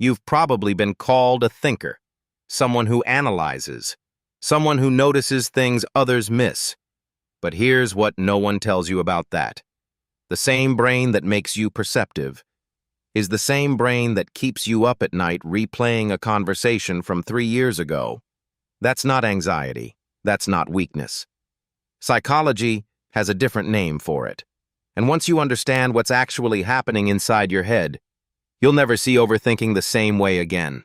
you've probably been called a thinker, someone who analyzes, someone who notices things others miss. But here's what no one tells you about that. The same brain that makes you perceptive is the same brain that keeps you up at night replaying a conversation from 3 years ago. That's not anxiety. That's not weakness. Psychology has a different name for it. And once you understand what's actually happening inside your head, you'll never see overthinking the same way again.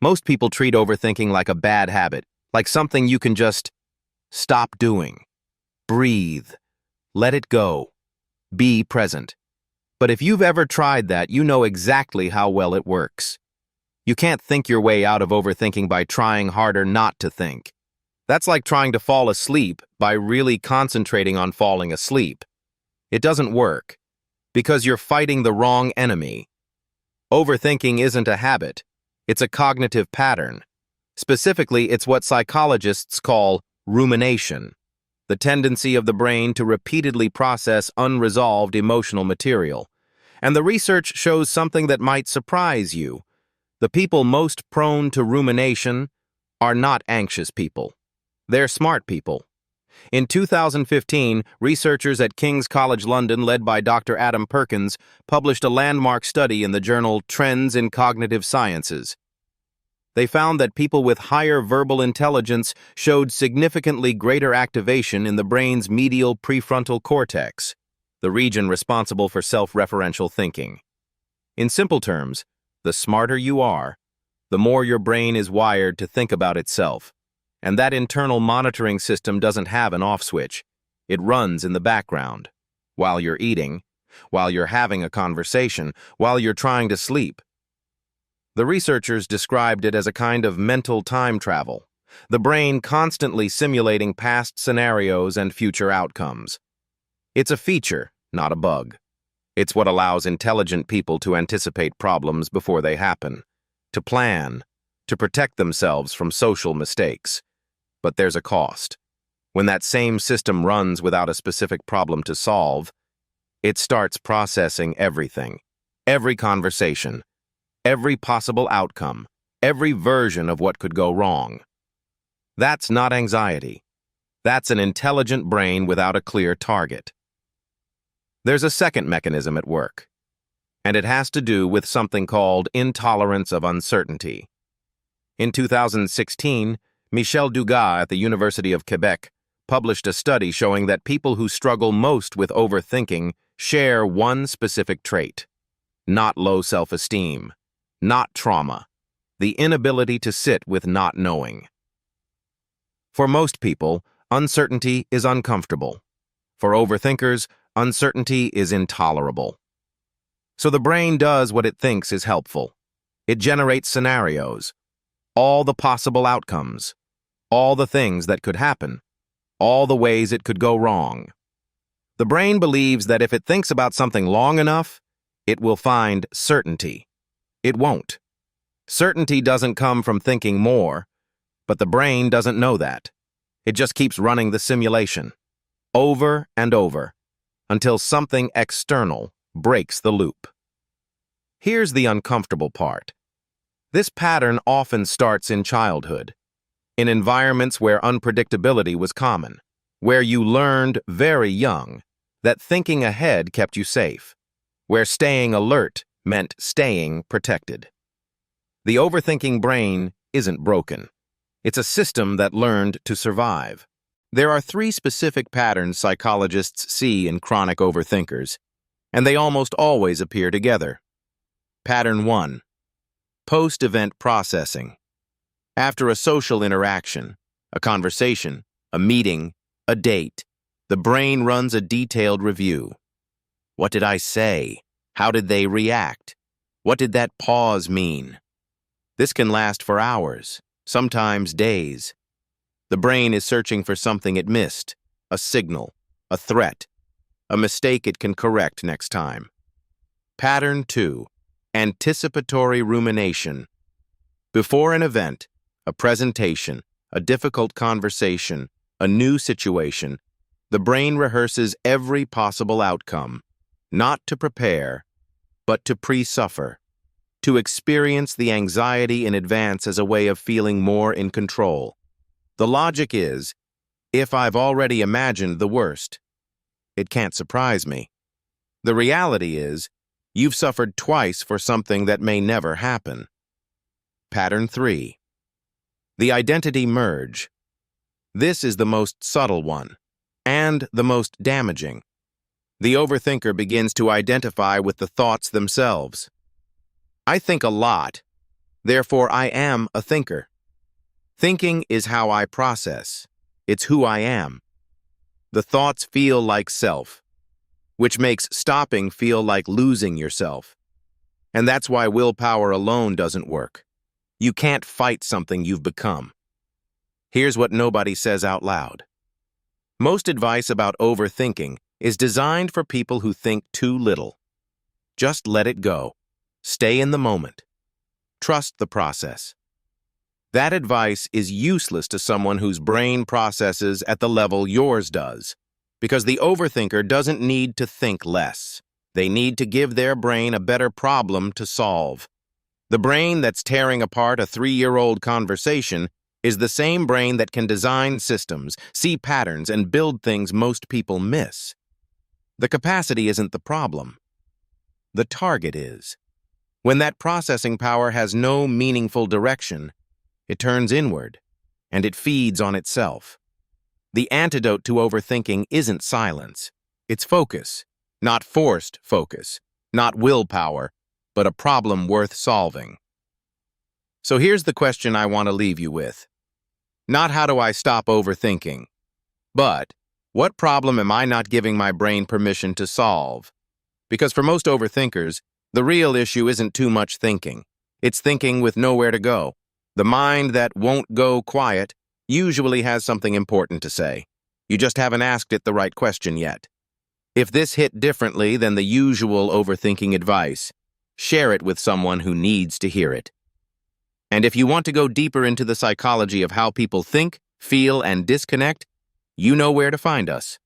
Most people treat overthinking like a bad habit, like something you can just stop doing. Breathe. Let it go. Be present. But if you've ever tried that, you know exactly how well it works. You can't think your way out of overthinking by trying harder not to think. That's like trying to fall asleep by really concentrating on falling asleep. It doesn't work, because you're fighting the wrong enemy. Overthinking isn't a habit. It's a cognitive pattern. Specifically, it's what psychologists call rumination, the tendency of the brain to repeatedly process unresolved emotional material. And the research shows something that might surprise you. The people most prone to rumination are not anxious people. They're smart people. In 2015, researchers at King's College London, led by Dr. Adam Perkins, published a landmark study in the journal Trends in Cognitive Sciences. They found that people with higher verbal intelligence showed significantly greater activation in the brain's medial prefrontal cortex, the region responsible for self-referential thinking. In simple terms, the smarter you are, the more your brain is wired to think about itself. And that internal monitoring system doesn't have an off switch. It runs in the background, while you're eating, while you're having a conversation, while you're trying to sleep. The researchers described it as a kind of mental time travel, the brain constantly simulating past scenarios and future outcomes. It's a feature, not a bug. It's what allows intelligent people to anticipate problems before they happen, to plan, to protect themselves from social mistakes. But there's a cost. When that same system runs without a specific problem to solve, it starts processing everything, every conversation, every possible outcome, every version of what could go wrong. That's not anxiety. That's an intelligent brain without a clear target. There's a second mechanism at work, and it has to do with something called intolerance of uncertainty. In 2016, Michel Dugas at the University of Québec published a study showing that people who struggle most with overthinking share one specific trait: not low self-esteem, not trauma, the inability to sit with not knowing. For most people, uncertainty is uncomfortable. For overthinkers, uncertainty is intolerable. So the brain does what it thinks is helpful. It generates scenarios, all the possible outcomes, all the things that could happen, all the ways it could go wrong. The brain believes that if it thinks about something long enough, it will find certainty. It won't. Certainty doesn't come from thinking more, but the brain doesn't know that. It just keeps running the simulation, over and over, until something external breaks the loop. Here's the uncomfortable part. This pattern often starts in childhood, in environments where unpredictability was common, where you learned very young that thinking ahead kept you safe, where staying alert meant staying protected. The overthinking brain isn't broken. It's a system that learned to survive. There are 3 specific patterns psychologists see in chronic overthinkers, and they almost always appear together. Pattern 1. Post-event processing. After a social interaction, a conversation, a meeting, a date, the brain runs a detailed review. What did I say? How did they react? What did that pause mean? This can last for hours, sometimes days. The brain is searching for something it missed, a signal, a threat, a mistake it can correct next time. Pattern 2. Anticipatory rumination. Before an event, a presentation, a difficult conversation, a new situation, the brain rehearses every possible outcome, not to prepare, but to pre-suffer, to experience the anxiety in advance as a way of feeling more in control. The logic is, if I've already imagined the worst, it can't surprise me. The reality is, you've suffered twice for something that may never happen. Pattern 3. The identity merge. This is the most subtle one, and the most damaging. The overthinker begins to identify with the thoughts themselves. I think a lot, therefore I am a thinker. Thinking is how I process. It's who I am. The thoughts feel like self, which makes stopping feel like losing yourself. And that's why willpower alone doesn't work. You can't fight something you've become. Here's what nobody says out loud. Most advice about overthinking is designed for people who think too little. Just let it go. Stay in the moment. Trust the process. That advice is useless to someone whose brain processes at the level yours does, because the overthinker doesn't need to think less. They need to give their brain a better problem to solve. The brain that's tearing apart a 3-year-old conversation is the same brain that can design systems, see patterns, and build things most people miss. The capacity isn't the problem. The target is. When that processing power has no meaningful direction, it turns inward, and it feeds on itself. The antidote to overthinking isn't silence. It's focus, not forced focus, not willpower, but a problem worth solving. So here's the question I want to leave you with. Not how do I stop overthinking, but what problem am I not giving my brain permission to solve? Because for most overthinkers, the real issue isn't too much thinking. It's thinking with nowhere to go. The mind that won't go quiet usually has something important to say. You just haven't asked it the right question yet. If this hit differently than the usual overthinking advice, share it with someone who needs to hear it. And if you want to go deeper into the psychology of how people think, feel, and disconnect, you know where to find us.